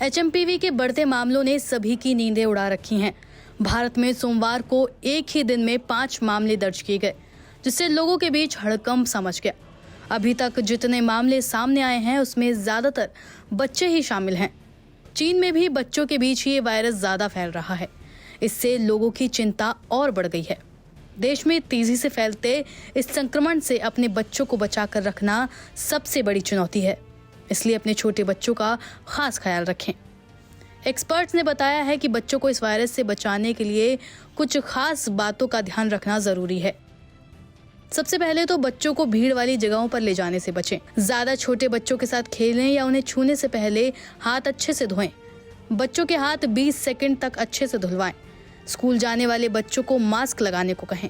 HMPV के बढ़ते मामलों ने सभी की नींदें उड़ा रखी हैं। भारत में सोमवार को एक ही दिन में 5 मामले दर्ज किए गए, जिससे लोगों के बीच हड़कंप समझ गया। अभी तक जितने मामले सामने आए हैं उसमें ज्यादातर बच्चे ही शामिल हैं। चीन में भी बच्चों के बीच ये वायरस ज्यादा फैल रहा है। इससे लोगों की चिंता और बढ़ गई है। देश में तेजी से फैलते इस संक्रमण से अपने बच्चों को बचाकर रखना सबसे बड़ी चुनौती है, इसलिए अपने छोटे बच्चों का खास ख्याल रखें। एक्सपर्ट्स ने बताया है कि बच्चों को इस वायरस से बचाने के लिए कुछ खास बातों का ध्यान रखना जरूरी है। सबसे पहले तो बच्चों को भीड़ वाली जगहों पर ले जाने से बचें। ज्यादा छोटे बच्चों के साथ खेलें या उन्हें छूने से पहले हाथ अच्छे से धोएं। बच्चों के हाथ 20 सेकंड तक अच्छे से धुलवाएं। स्कूल जाने वाले बच्चों को मास्क लगाने को कहें।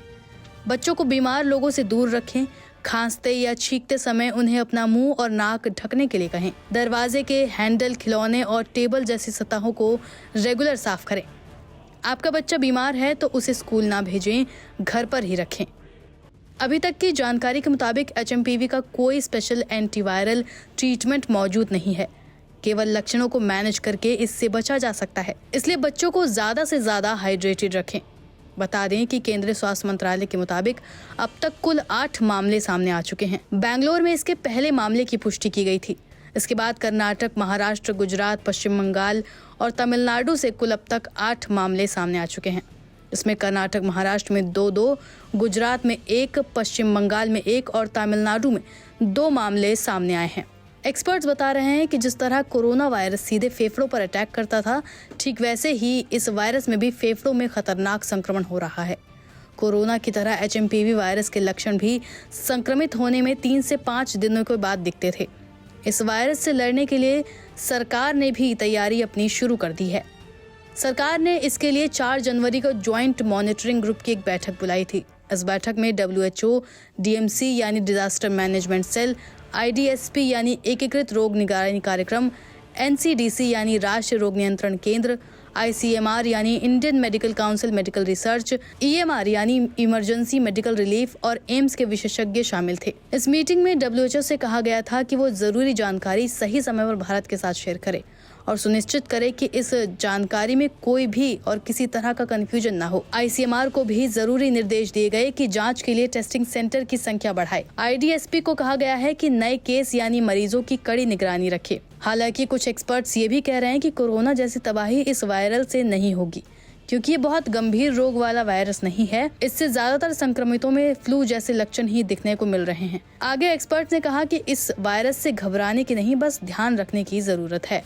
बच्चों को बीमार लोगों से दूर रखें। खांसते या छींकते समय उन्हें अपना मुंह और नाक ढकने के लिए कहें। दरवाजे के हैंडल, खिलौने और टेबल जैसी सतहों को रेगुलर साफ करें। आपका बच्चा बीमार है तो उसे स्कूल ना भेजें, घर पर ही रखें। अभी तक की जानकारी के मुताबिक एचएमपीवी का कोई स्पेशल एंटीवायरल ट्रीटमेंट मौजूद नहीं है। केवल लक्षणों को मैनेज करके इससे बचा जा सकता है। इसलिए बच्चों को ज्यादा से ज्यादा हाइड्रेटेड रखें। बता दें कि केंद्रीय स्वास्थ्य मंत्रालय के मुताबिक अब तक कुल 8 मामले सामने आ चुके हैं। बेंगलोर में इसके पहले मामले की पुष्टि की गई थी। इसके बाद कर्नाटक, महाराष्ट्र, गुजरात, पश्चिम बंगाल और तमिलनाडु से कुल अब तक 8 मामले सामने आ चुके हैं। इसमें कर्नाटक, महाराष्ट्र में 2-2, गुजरात में 1, पश्चिम बंगाल में 1 और तमिलनाडु में 2 मामले सामने आए हैं। एक्सपर्ट्स बता रहे हैं कि जिस तरह कोरोना वायरस सीधे फेफड़ों पर अटैक करता था, ठीक वैसे ही इस वायरस में भी फेफड़ों में खतरनाक संक्रमण हो रहा है। कोरोना की तरह एचएमपीवी वायरस के लक्षण भी संक्रमित होने में 3 से 5 दिनों के बाद दिखते थे। इस वायरस से लड़ने के लिए सरकार ने भी तैयारी अपनी शुरू कर दी है। सरकार ने इसके लिए 4 जनवरी को ज्वाइंट मॉनिटरिंग ग्रुप की एक बैठक बुलाई थी। इस बैठक में WHO, DMC यानी डिजास्टर मैनेजमेंट सेल, IDSP यानी एकीकृत रोग निगरानी कार्यक्रम, NCDC यानी राष्ट्रीय रोग नियंत्रण केंद्र, ICMR यानी Indian medical council medical research, EMR यानी इमरजेंसी मेडिकल रिलीफ और एम्स के विशेषज्ञ शामिल थे। इस मीटिंग में WHO से कहा गया था कि वो जरूरी जानकारी सही समय पर भारत के साथ शेयर करे और सुनिश्चित करे कि इस जानकारी में कोई भी और किसी तरह का कंफ्यूजन ना हो। ICMR को भी जरूरी निर्देश दिए गए कि जांच के लिए टेस्टिंग सेंटर की संख्या बढ़ाए। IDSP को कहा गया है कि नए केस यानी मरीजों की कड़ी निगरानी रखे। हालांकि कुछ एक्सपर्ट्स ये भी कह रहे हैं कि कोरोना जैसी तबाही इस वायरल से नहीं होगी, क्योंकि ये बहुत गंभीर रोग वाला वायरस नहीं है। इससे ज्यादातर संक्रमितों में फ्लू जैसे लक्षण ही दिखने को मिल रहे हैं। आगे एक्सपर्ट्स ने कहा कि इस वायरस से घबराने की नहीं, बस ध्यान रखने की जरूरत है।